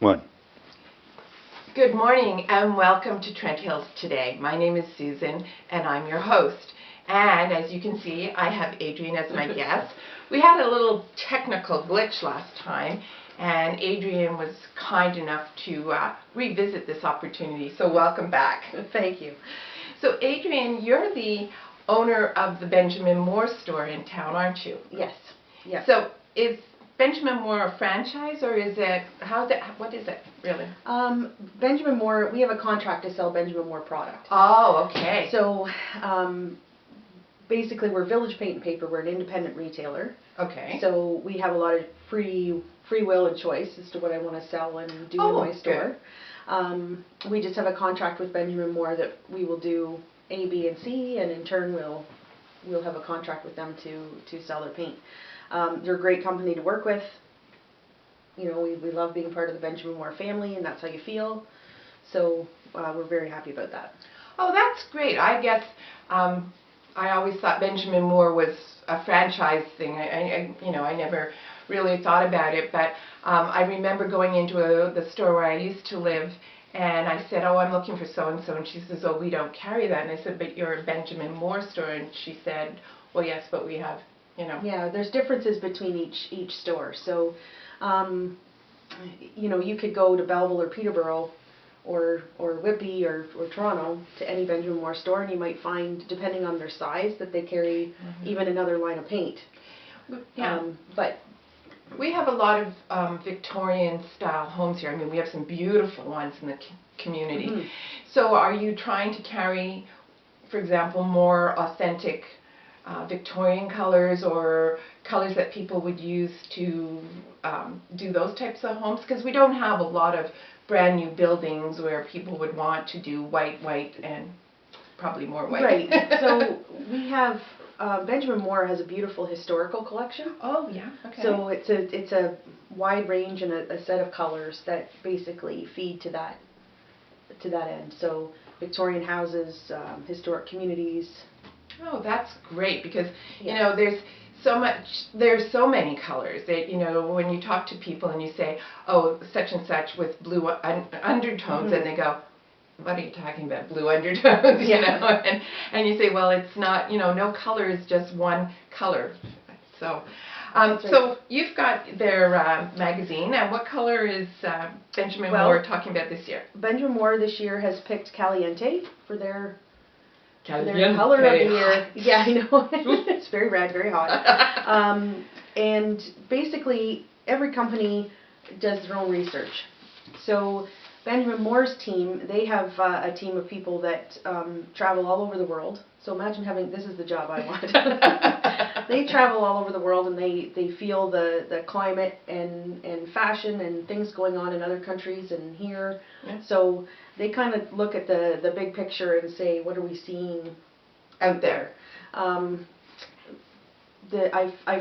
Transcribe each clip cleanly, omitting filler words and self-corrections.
One. Good morning and welcome to Trent Hills Today. My name is Susan and I'm your host. And as you can see, I have Adrian as my guest. We had a little technical glitch last time and Adrian was kind enough to revisit this opportunity. So welcome back. Thank you. So Adrian, you're the owner of the Benjamin Moore store in town, aren't you? Yes. Yes. So is Benjamin Moore a franchise, or is it, what is it really? Benjamin Moore, we have a contract to sell Benjamin Moore product. Oh, okay. So basically we're Village Paint and Paper, we're an independent retailer. Okay. So we have a lot of free will and choice as to what I want to sell and do in my store. We just have a contract with Benjamin Moore that we will do A, B, and C, and in turn we'll have a contract with them to sell their paint. They're a great company to work with. You know, we love being part of the Benjamin Moore family, and that's how you feel. So we're very happy about that. Oh, that's great. I guess I always thought Benjamin Moore was a franchise thing. I never really thought about it, but I remember going into the store where I used to live, and I said, "Oh, I'm looking for so and so," and she says, "Oh, we don't carry that." And I said, "But you're a Benjamin Moore store," and she said, "Well, yes, but we have." Yeah, there's differences between each store. So, you could go to Belleville or Peterborough or Whitby or Toronto to any Benjamin Moore store, and you might find, depending on their size, that they carry even another line of paint. Yeah. But we have a lot of Victorian style homes here. I mean, we have some beautiful ones in the community. So are you trying to carry, for example, more authentic Victorian colors, or colors that people would use to do those types of homes? Because we don't have a lot of brand new buildings where people would want to do white, and probably more white. Right. So we have Benjamin Moore has a beautiful historical collection. Oh yeah. Okay. So it's a wide range and a set of colors that basically feed to that end. So Victorian houses, historic communities. Oh, that's great, because there's so many colors that when you talk to people and you say, "Oh, such and such with blue undertones," and they go, "What are you talking about, blue undertones?" And you say, "Well, it's not, no color is just one color." So so you've got their magazine, and what color is Benjamin Moore talking about this year? Benjamin Moore this year has picked Caliente for their Caliente. Color of the year. Yeah, I know. It's very red, very hot. And basically, every company does their own research. So Benjamin Moore's team, they have a team of people that travel all over the world. So imagine this is the job I want. They travel all over the world, and they feel the climate and fashion and things going on in other countries and here. Yeah. So they kind of look at the big picture and say, what are we seeing out there? I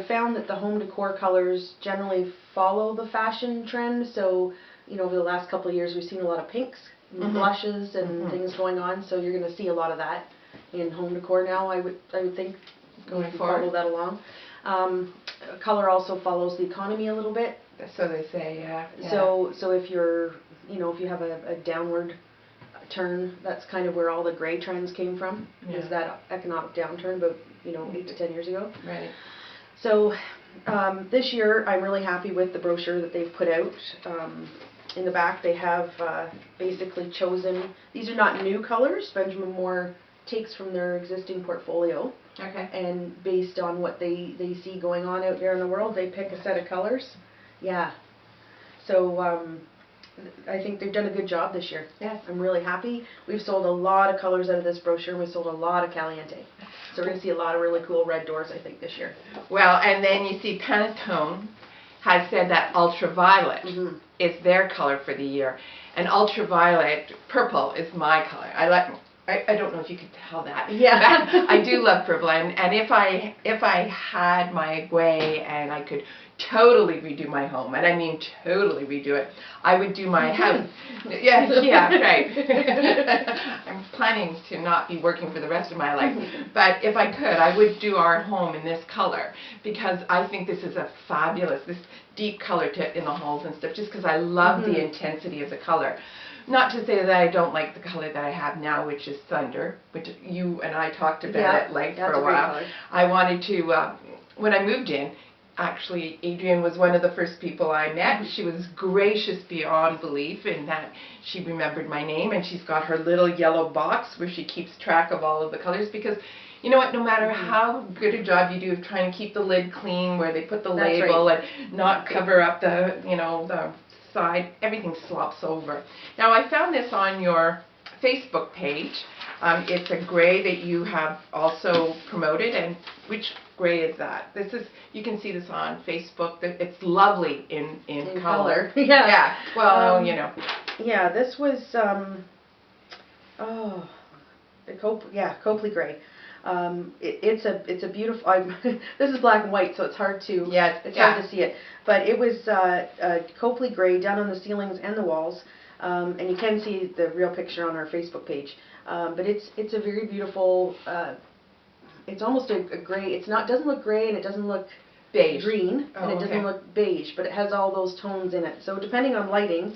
found that the home decor colors generally follow the fashion trend. So over the last couple of years, we've seen a lot of pinks, and blushes, and things going on. So you're going to see a lot of that in home decor now. I would think going forward, follow that along. Color also follows the economy a little bit. So they say, yeah. So if you're if you have a downward turn, that's kind of where all the gray trends came from. Yeah. Is that economic downturn about 8 to 10 years ago. Right. So this year I'm really happy with the brochure that they've put out. In the back they have basically chosen, these are not new colors. Benjamin Moore takes from their existing portfolio. Okay. And based on what they see going on out there in the world, they pick a set of colors. Yeah. So I think they've done a good job this year. Yes. I'm really happy. We've sold a lot of colors out of this brochure, and we sold a lot of Caliente. So we're going to see a lot of really cool red doors, I think, this year. Well, and then you see Pantone has said that ultraviolet is their color for the year. And ultraviolet, purple, is my color. I don't know if you could tell that. Yeah. I do love purple, and if I had my way and I could totally redo my home, and I mean totally redo it, I would do my house. Yeah, right. I'm planning to not be working for the rest of my life, but if I could, I would do our home in this color, because I think this is a fabulous, this deep color in the halls and stuff, just because I love the intensity of the color. Not to say that I don't like the color that I have now, which is Thunder, which you and I talked about at length for a while. I wanted to, when I moved in, actually, Adrienne was one of the first people I met. She was gracious beyond belief in that she remembered my name, and she's got her little yellow box where she keeps track of all of the colors, because you know what, no matter how good a job you do of trying to keep the lid clean where they put the label and not cover up the, you know, the side, everything slops over. Now, I found this on your Facebook page. It's a gray that you have also promoted, and which gray is that? This is, you can see this on Facebook. It's lovely in color. Yeah. Well, you know. Yeah, this was Copley gray. It's a beautiful. This is black and white, so it's hard to hard to see it. But it was Copley gray down on the ceilings and the walls, and you can see the real picture on our Facebook page. But it's a very beautiful. It's almost a gray. It's not, doesn't look gray, and it doesn't look beige, green, and it doesn't look beige, but it has all those tones in it. So depending on lighting,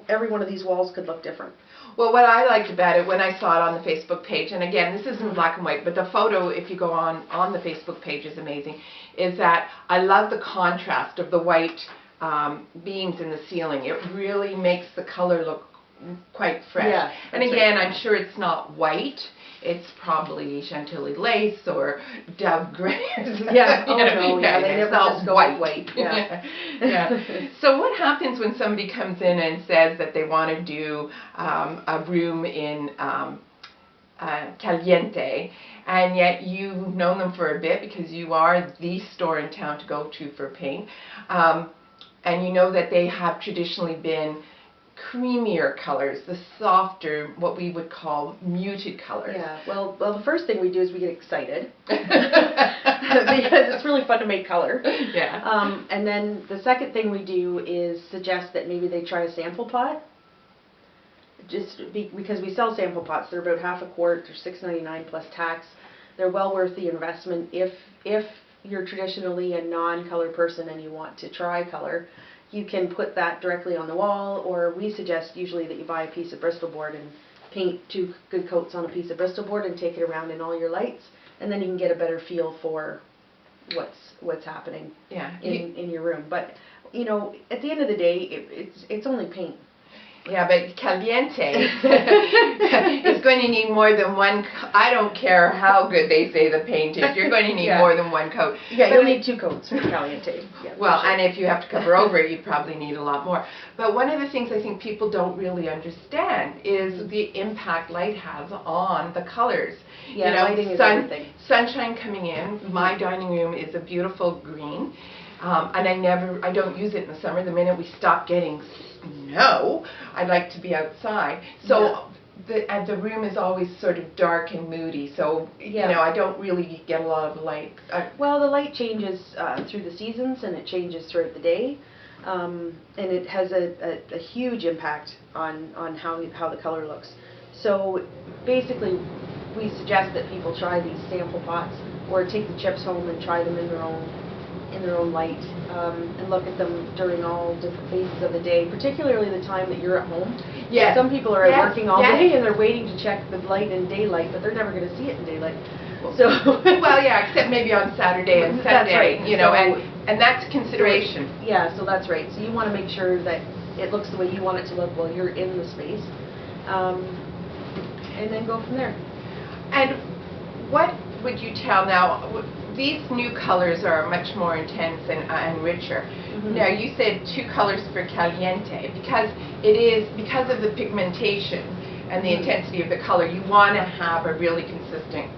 every one of these walls could look different. Well, what I liked about it when I saw it on the Facebook page, and again, this isn't black and white, but the photo, if you go on the Facebook page, is amazing, is that I love the contrast of the white beams in the ceiling. It really makes the color look quite fresh. Yeah, and again, I'm sure it's not white. It's probably Chantilly lace or Dove gray. They never just go white. So what happens when somebody comes in and says that they want to do a room in Caliente, and yet you've known them for a bit because you are the store in town to go to for paint, and you know that they have traditionally been creamier colors, the softer, what we would call muted colors. Yeah, well, the first thing we do is we get excited because it's really fun to make color. Yeah. And then the second thing we do is suggest that maybe they try a sample pot. Because we sell sample pots, they're about half a quart, they're $6.99 plus tax. They're well worth the investment if you're traditionally a non-color person and you want to try color. You can put that directly on the wall, or we suggest usually that you buy a piece of Bristol board and paint 2 good coats on a piece of Bristol board and take it around in all your lights, and then you can get a better feel for what's happening in your room. But you know, at the end of the day, it's only paint. Yeah, but Caliente is going to need more than one. I don't care how good they say the paint is. You're going to need more than one coat. Yeah, you'll need 2 coats for Caliente. Yeah, well, and if you have to cover over it, you probably need a lot more. But one of the things I think people don't really understand is the impact light has on the colors. Yeah, you know, lighting is everything. Sunshine coming in. My dining room is a beautiful green. And I don't use it in the summer. The minute we stop getting snow, I like to be outside. So the room is always sort of dark and moody. So you know, I don't really get a lot of light. Well, the light changes through the seasons, and it changes throughout the day, and it has a huge impact on how the color looks. So basically, we suggest that people try these sample pots, or take the chips home and try them in their own light, and look at them during all different phases of the day, particularly the time that you're at home. Yeah. Some people are working all day and they're waiting to check the light in daylight, but they're never going to see it in daylight. So well, yeah, except maybe on Saturday and Sunday. That's right. You know, and that's consideration. So that's right. So you want to make sure that it looks the way you want it to look while you're in the space, and then go from there. And what would you tell now? These new colors are much more intense and richer. Now, you said 2 colors for Caliente because of the pigmentation and the intensity of the color. You want to have a really consistent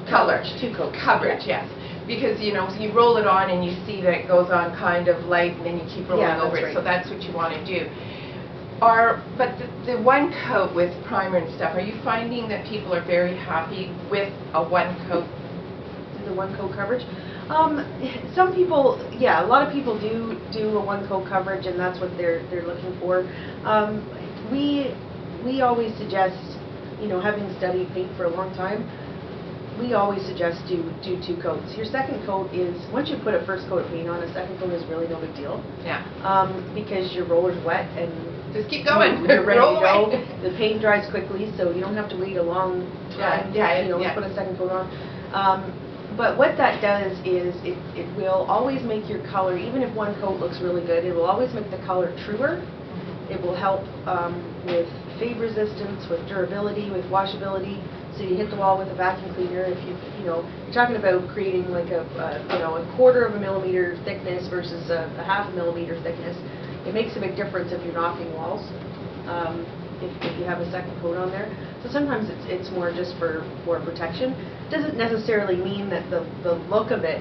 color. 2 coat coverage, yes. Because you know, you roll it on and you see that it goes on kind of light, and then you keep rolling over it. So that's what you want to do. But the 1 coat with primer and stuff, are you finding that people are very happy with a 1 coat? The 1 coat coverage? Some people, yeah, a lot of people do a one coat coverage, and that's what they're looking for. We always suggest, having studied paint for a long time, we always suggest do 2 coats. Your second coat is, once you put a first coat of paint on, a second coat is really no big deal. Yeah. Because your roller's wet and just keep going. You're ready Roll to go. away. The paint dries quickly, so you don't have to wait a long time to put a second coat on. But what that does is it will always make your color, even if one coat looks really good, it will always make the color truer. It will help with fade resistance, with durability, with washability. So you hit the wall with a vacuum cleaner. If you're talking about creating like a 1/4 of a millimeter thickness versus a 1/2 millimeter thickness, it makes a big difference if you're knocking walls. If you have a second coat on there. So sometimes it's more just for protection. Doesn't necessarily mean that the look of it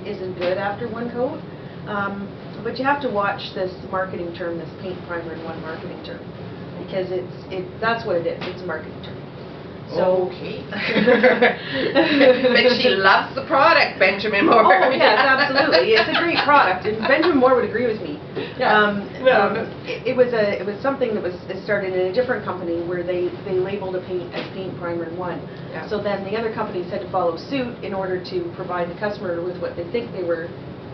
isn't good after one coat. But you have to watch this marketing term, this paint primer in one marketing term, because that's what it is. It's a marketing term. So okay. But she loves the product, Benjamin Moore. Oh yes, absolutely. It's a great product, and Benjamin Moore would agree with me. Yeah. It was something that was started in a different company where they labeled a paint as paint primer in one. Yeah. So then the other companies had to follow suit in order to provide the customer with what they think they were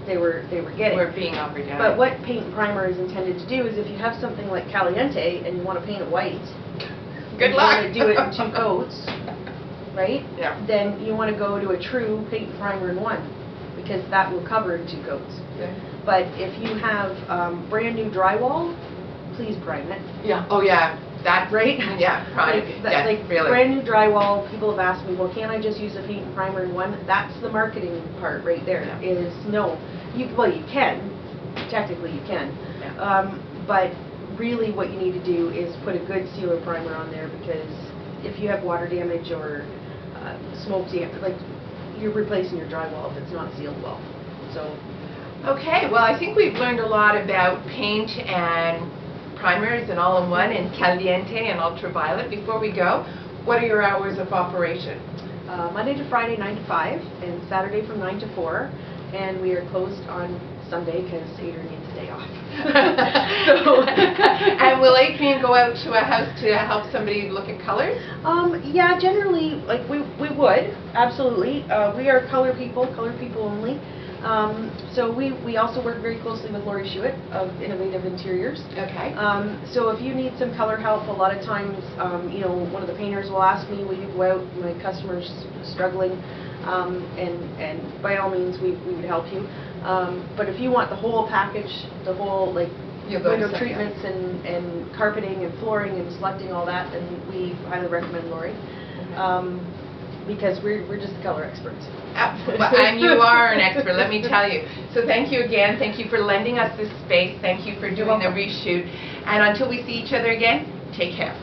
getting. We're being offered. Yeah. But what paint primer is intended to do is, if you have something like Caliente and you want to paint it white, good luck. You want to do it in 2 coats, right? Yeah. Then you want to go to a true paint primer in one, because that will cover in 2 coats. Okay. But if you have brand new drywall, please prime it. Yeah. Oh yeah. That's right. Yeah. Prime. Like really. Brand new drywall. People have asked me, well, can't I just use a paint and primer in one? That's the marketing part right there. Yeah. Is no. You can. Technically, you can. Yeah. But really what you need to do is put a good sealer primer on there, because if you have water damage or smoke damage, like, you're replacing your drywall if it's not sealed well. So. Okay, well I think we've learned a lot about paint and primers and all-in-one and Caliente and ultraviolet. Before we go, what are your hours of operation? Monday to Friday 9 to 5 and Saturday from 9 to 4, and we are closed on Sunday because Adrian needs a day off. And will Adrian go out to a house to help somebody look at colors? Yeah, generally, like we would, absolutely. We are color people only. So we also work very closely with Lori Schuett of Innovative Interiors. Okay. So if you need some color help, a lot of times, one of the painters will ask me, will you go out, my customer's struggling, and by all means we would help you. But if you want the whole package, the whole window treatments and carpeting and flooring and selecting all that, then we highly recommend Lori. Okay. Because we're just the color experts. And you are an expert, let me tell you. So thank you again. Thank you for lending us this space. Thank you for doing the reshoot. And until we see each other again, take care.